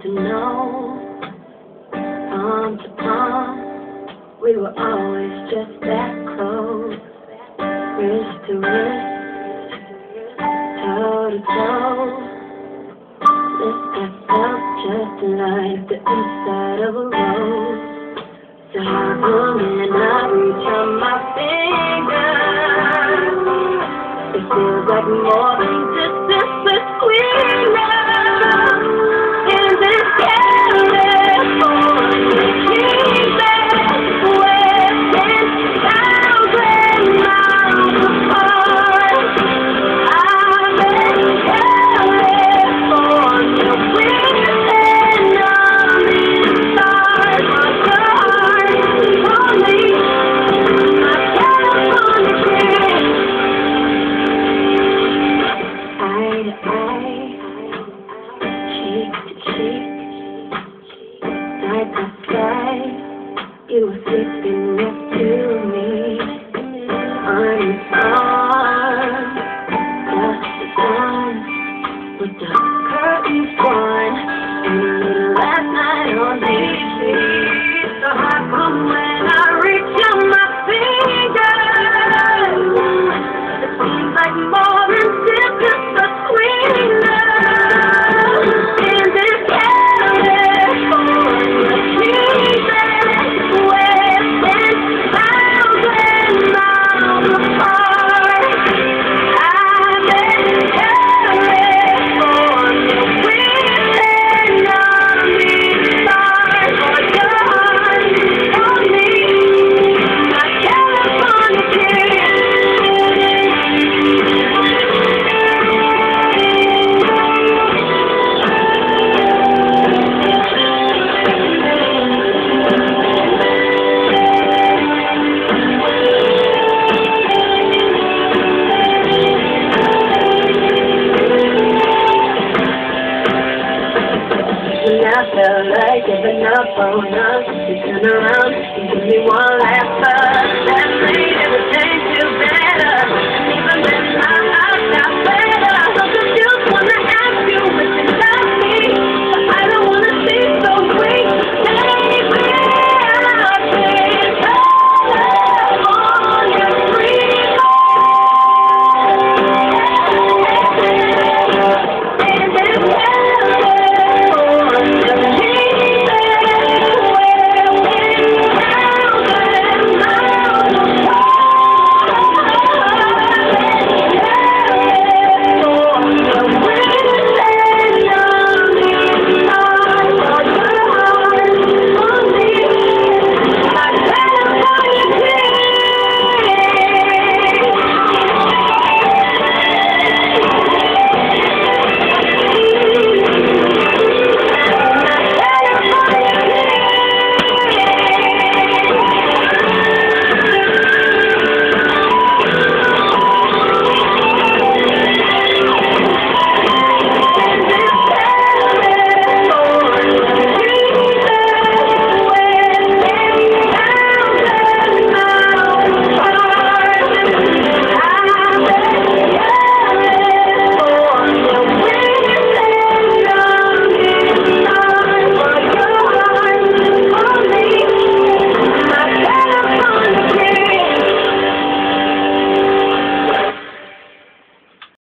to know, palm to palm, we were always just that close, wrist to wrist, toe to toe. This that felt just like the inside of a rose. So how come when I reach on my finger, it feels like more than distance between us. In this California dream that we're 10,000 miles apart. I'm in California, waiting on these stars. My heart only, my California dream. Eye to eye, cheek to cheek, side by side, you were sleeping next to me. Arm in arm, dusk to dawn, with the curtains drawn, and a little last night on TV. So how come when I reach on my finger, it seems like more than distance between us. In this California dream that we're 10,000 miles apart. I'm in California, waiting on these stars. For your heart only, my California dream. When I felt like giving up on us, you turn around and give me one last buzz. That made everything feel better.